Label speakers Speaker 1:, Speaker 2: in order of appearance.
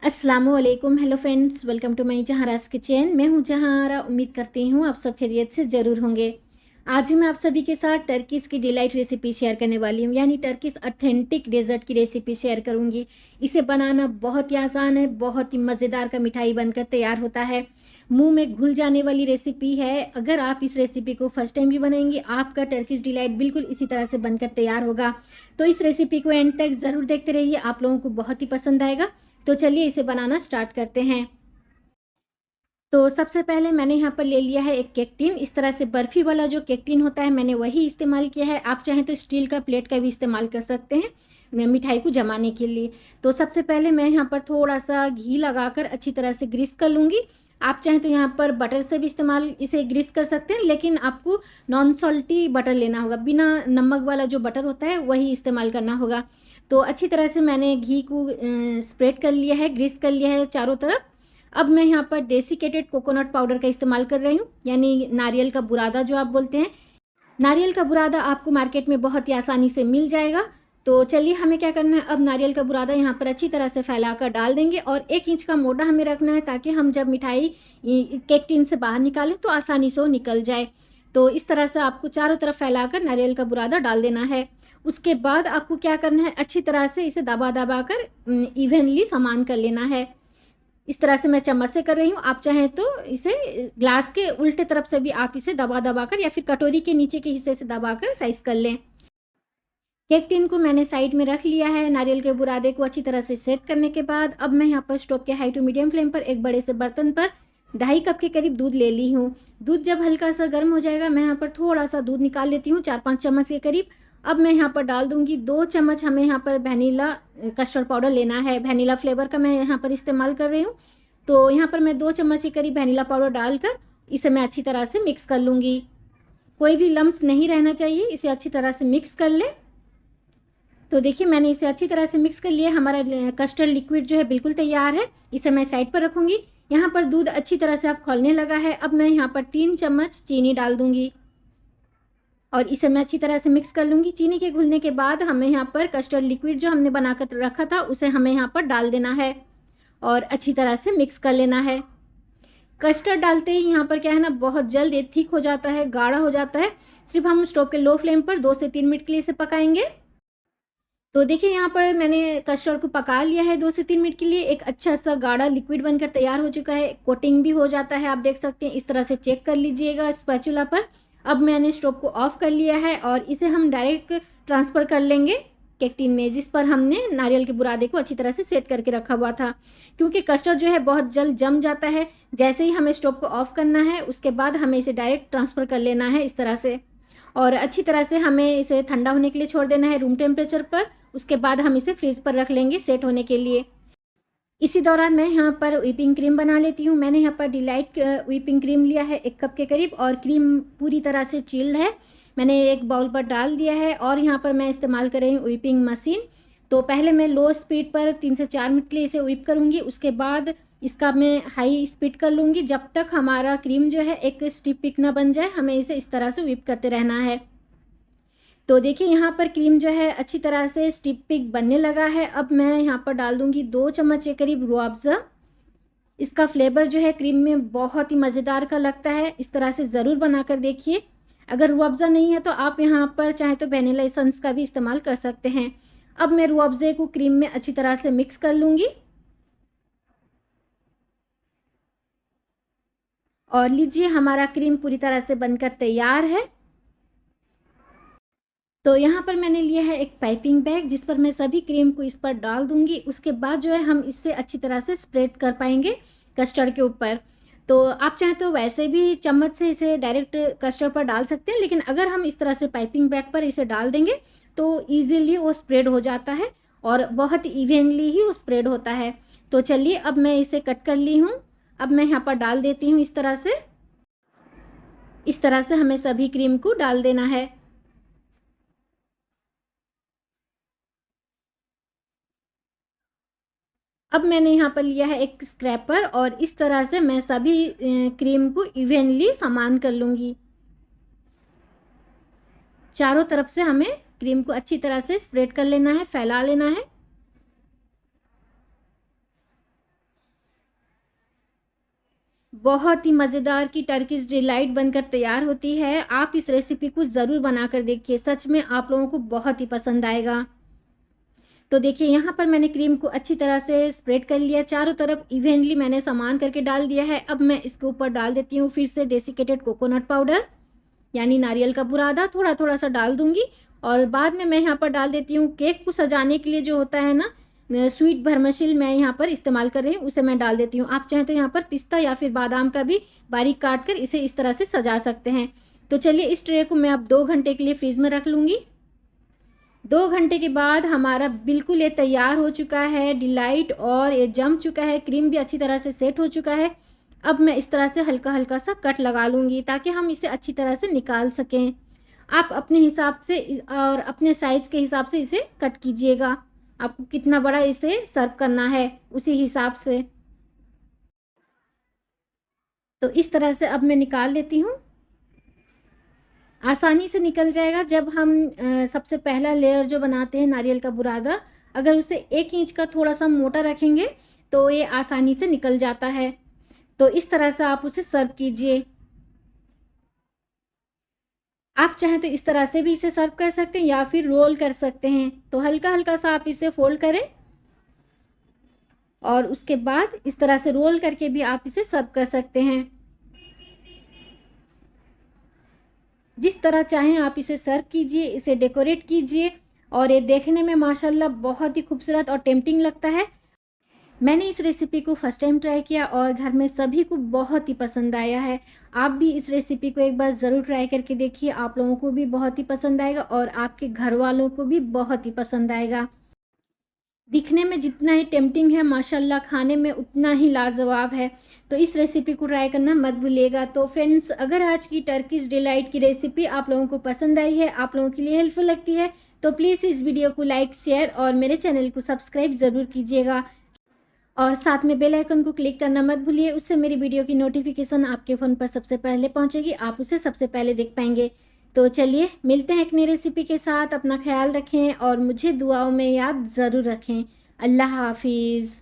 Speaker 1: अस्सलामुअलैकुम। Hello friends, welcome to my Zahara's kitchen. मैं हूं जहारा। उम्मीद करती हूं आप सब खैरियत से ज़रूर होंगे। आज मैं आप सभी के साथ टर्कीज़ की डिलाइट रेसिपी शेयर करने वाली हूं, यानी टर्कीज़ ऑथेंटिक डेजर्ट की रेसिपी शेयर करूंगी। इसे बनाना बहुत ही आसान है, बहुत ही मज़ेदार का मिठाई बनकर तैयार होता है। मुंह में घुल जाने वाली रेसिपी है। अगर आप इस रेसिपी को फर्स्ट टाइम भी बनाएंगे, आपका टर्कीज़ डिलाइट बिल्कुल इसी तरह से बनकर तैयार होगा। तो इस रेसिपी को एंड तक ज़रूर देखते रहिए, आप लोगों को बहुत ही पसंद आएगा। तो चलिए इसे बनाना स्टार्ट करते हैं। तो सबसे पहले मैंने यहाँ पर ले लिया है एक केक टिन। इस तरह से बर्फ़ी वाला जो केक टिन होता है, मैंने वही इस्तेमाल किया है। आप चाहें तो स्टील का प्लेट का भी इस्तेमाल कर सकते हैं मिठाई को जमाने के लिए। तो सबसे पहले मैं यहाँ पर थोड़ा सा घी लगाकर अच्छी तरह से ग्रीस कर लूँगी। आप चाहें तो यहाँ पर बटर से भी इस्तेमाल इसे ग्रीस कर सकते हैं, लेकिन आपको नॉन सॉल्टी बटर लेना होगा। बिना नमक वाला जो बटर होता है वही इस्तेमाल करना होगा। तो अच्छी तरह से मैंने घी को स्प्रेड कर लिया है, ग्रीस कर लिया है चारों तरफ। अब मैं यहाँ पर डेसिकेटेड कोकोनट पाउडर का इस्तेमाल कर रही हूँ, यानी नारियल का बुरादा जो आप बोलते हैं। नारियल का बुरादा आपको मार्केट में बहुत ही आसानी से मिल जाएगा। तो चलिए हमें क्या करना है, अब नारियल का बुरादा यहाँ पर अच्छी तरह से फैलाकर डाल देंगे और 1 इंच का मोटा हमें रखना है, ताकि हम जब मिठाई केक टिन से बाहर निकालें तो आसानी से वो निकल जाए। तो इस तरह से आपको चारों तरफ फैलाकर नारियल का बुरादा डाल देना है। उसके बाद आपको क्या करना है, अच्छी तरह से इसे दबा दबा कर इवनली समान कर लेना है। इस तरह से मैं चम्मच से कर रही हूँ। आप चाहें तो इसे ग्लास के उल्टे तरफ से भी आप इसे दबा दबा कर, या फिर कटोरी के नीचे के हिस्से से दबा कर साइज कर लें। केक टिन को मैंने साइड में रख लिया है। नारियल के बुरादे को अच्छी तरह से सेट करने के बाद अब मैं यहाँ पर स्टोव के हाई टू मीडियम फ्लेम पर एक बड़े से बर्तन पर 2.5 कप के करीब दूध ले ली हूँ। दूध जब हल्का सा गर्म हो जाएगा, मैं यहाँ पर थोड़ा सा दूध निकाल लेती हूँ, 4-5 चम्मच के करीब। अब मैं यहाँ पर डाल दूँगी 2 चम्मच। हमें यहाँ पर वैनिला कस्टर्ड पाउडर लेना है, वैनिला फ्लेवर का मैं यहाँ पर इस्तेमाल कर रही हूँ। तो यहाँ पर मैं 2 चम्मच के करीब वैनिला पाउडर डालकर इसे मैं अच्छी तरह से मिक्स कर लूँगी। कोई भी लम्स नहीं रहना चाहिए, इसे अच्छी तरह से मिक्स कर लें। तो देखिए मैंने इसे अच्छी तरह से मिक्स कर लिया। हमारा कस्टर्ड लिक्विड जो है बिल्कुल तैयार है। इसे मैं साइड पर रखूँगी। यहाँ पर दूध अच्छी तरह से अब खौलने लगा है। अब मैं यहाँ पर 3 चम्मच चीनी डाल दूँगी और इसे मैं अच्छी तरह से मिक्स कर लूँगी। चीनी के घुलने के बाद हमें यहाँ पर कस्टर्ड लिक्विड जो हमने बनाकर रखा था, उसे हमें यहाँ पर डाल देना है और अच्छी तरह से मिक्स कर लेना है। कस्टर्ड डालते ही यहाँ पर क्या है ना, बहुत जल्द ये थिक हो जाता है, गाढ़ा हो जाता है। सिर्फ हम स्टोव के लो फ्लेम पर 2 से 3 मिनट के लिए इसे पकाएंगे। तो देखिए यहाँ पर मैंने कस्टर्ड को पका लिया है 2 से 3 मिनट के लिए। एक अच्छा सा गाढ़ा लिक्विड बनकर तैयार हो चुका है। कोटिंग भी हो जाता है, आप देख सकते हैं। इस तरह से चेक कर लीजिएगा स्पैचुला पर। अब मैंने स्टोव को ऑफ कर लिया है और इसे हम डायरेक्ट ट्रांसफ़र कर लेंगे केक टिन में, जिस पर हमने नारियल के बुरादे को अच्छी तरह से सेट करके रखा हुआ था। क्योंकि कस्टर्ड जो है बहुत जल्द जम जाता है। जैसे ही हमें स्टोव को ऑफ करना है, उसके बाद हमें इसे डायरेक्ट ट्रांसफ़र कर लेना है इस तरह से। और अच्छी तरह से हमें इसे ठंडा होने के लिए छोड़ देना है रूम टेम्परेचर पर। उसके बाद हम इसे फ्रीज पर रख लेंगे सेट होने के लिए। इसी दौरान मैं यहाँ पर व्हिपिंग क्रीम बना लेती हूँ। मैंने यहाँ पर डिलाइट व्हिपिंग क्रीम लिया है 1 कप के करीब, और क्रीम पूरी तरह से चिल्ड है। मैंने एक बाउल पर डाल दिया है और यहाँ पर मैं इस्तेमाल कर रही हूँ व्हिपिंग मशीन। तो पहले मैं लो स्पीड पर 3 से 4 मिनट के लिए इसे व्हिप करूँगी। उसके बाद इसका मैं हाई स्पीड कर लूँगी, जब तक हमारा क्रीम जो है एक स्टिप पिक ना बन जाए। हमें इसे इस तरह से व्हिप करते रहना है। तो देखिए यहाँ पर क्रीम जो है अच्छी तरह से स्टिप पिक बनने लगा है। अब मैं यहाँ पर डाल दूँगी 2 चम्मच के करीब रूह अफ़ज़ा। इसका फ्लेवर जो है क्रीम में बहुत ही मज़ेदार का लगता है। इस तरह से ज़रूर बनाकर देखिए। अगर रूह अफ़ज़ा नहीं है तो आप यहाँ पर चाहें तो वैनिला एसेंस का भी इस्तेमाल कर सकते हैं। अब मैं रूह अफ़ज़े को क्रीम में अच्छी तरह से मिक्स कर लूँगी और लीजिए हमारा क्रीम पूरी तरह से बनकर तैयार है। तो यहाँ पर मैंने लिया है एक पाइपिंग बैग, जिस पर मैं सभी क्रीम को इस पर डाल दूँगी। उसके बाद जो है हम इससे अच्छी तरह से स्प्रेड कर पाएंगे कस्टर्ड के ऊपर। तो आप चाहें तो वैसे भी चम्मच से इसे डायरेक्ट कस्टर्ड पर डाल सकते हैं, लेकिन अगर हम इस तरह से पाइपिंग बैग पर इसे डाल देंगे तो ईज़िली वो स्प्रेड हो जाता है और बहुत इवेनली ही वो स्प्रेड होता है। तो चलिए अब मैं इसे कट कर ली हूँ। अब मैं यहाँ पर डाल देती हूँ इस तरह से। इस तरह से हमें सभी क्रीम को डाल देना है। अब मैंने यहाँ पर लिया है एक स्क्रैपर और इस तरह से मैं सभी क्रीम को इवेनली समान कर लूँगी। चारों तरफ से हमें क्रीम को अच्छी तरह से स्प्रेड कर लेना है, फैला लेना है। बहुत ही मज़ेदार की टर्किश डिलाइट बनकर तैयार होती है। आप इस रेसिपी को ज़रूर बनाकर देखिए, सच में आप लोगों को बहुत ही पसंद आएगा। तो देखिए यहाँ पर मैंने क्रीम को अच्छी तरह से स्प्रेड कर लिया, चारों तरफ इवेनली मैंने समान करके डाल दिया है। अब मैं इसके ऊपर डाल देती हूँ फिर से डेसिकेटेड कोकोनट पाउडर, यानी नारियल का बुरादा थोड़ा थोड़ा सा डाल दूँगी। और बाद में मैं यहाँ पर डाल देती हूँ केक को सजाने के लिए जो होता है ना स्वीट भरमशिल, मैं यहाँ पर इस्तेमाल कर रही हूँ, उसे मैं डाल देती हूँ। आप चाहें तो यहाँ पर पिस्ता या फिर बादाम का भी बारीक काट कर इसे इस तरह से सजा सकते हैं। तो चलिए इस ट्रे को मैं अब 2 घंटे के लिए फ्रीज में रख लूँगी। 2 घंटे के बाद हमारा बिल्कुल ये तैयार हो चुका है डिलाइट, और ये जम चुका है, क्रीम भी अच्छी तरह से सेट हो चुका है। अब मैं इस तरह से हल्का हल्का सा कट लगा लूँगी ताकि हम इसे अच्छी तरह से निकाल सकें। आप अपने हिसाब से और अपने साइज़ के हिसाब से इसे कट कीजिएगा, आपको कितना बड़ा इसे सर्व करना है उसी हिसाब से। तो इस तरह से अब मैं निकाल लेती हूँ, आसानी से निकल जाएगा। जब हम सबसे पहला लेयर जो बनाते हैं नारियल का बुरादा, अगर उसे 1 इंच का थोड़ा सा मोटा रखेंगे तो ये आसानी से निकल जाता है। तो इस तरह से आप उसे सर्व कीजिए। आप चाहें तो इस तरह से भी इसे सर्व कर सकते हैं या फिर रोल कर सकते हैं। तो हल्का हल्का सा आप इसे फोल्ड करें और उसके बाद इस तरह से रोल करके भी आप इसे सर्व कर सकते हैं। जिस तरह चाहें आप इसे सर्व कीजिए, इसे डेकोरेट कीजिए, और ये देखने में माशाल्लाह बहुत ही खूबसूरत और टेम्पटिंग लगता है। मैंने इस रेसिपी को फर्स्ट टाइम ट्राई किया और घर में सभी को बहुत ही पसंद आया है। आप भी इस रेसिपी को एक बार ज़रूर ट्राई करके देखिए, आप लोगों को भी बहुत ही पसंद आएगा और आपके घर वालों को भी बहुत ही पसंद आएगा। दिखने में जितना ही टेम्पटिंग है माशाल्लाह खाने में उतना ही लाजवाब है। तो इस रेसिपी को ट्राई करना मत भूलिएगा। तो फ्रेंड्स, अगर आज की टर्किश डिलाइट की रेसिपी आप लोगों को पसंद आई है, आप लोगों के लिए हेल्पफुल लगती है, तो प्लीज़ इस वीडियो को लाइक, शेयर और मेरे चैनल को सब्सक्राइब ज़रूर कीजिएगा। और साथ में बेल आइकन को क्लिक करना मत भूलिए, उससे मेरी वीडियो की नोटिफिकेशन आपके फ़ोन पर सबसे पहले पहुंचेगी, आप उसे सबसे पहले देख पाएंगे। तो चलिए मिलते हैं एक नई रेसिपी के साथ। अपना ख्याल रखें और मुझे दुआओं में याद ज़रूर रखें। अल्लाह हाफिज़।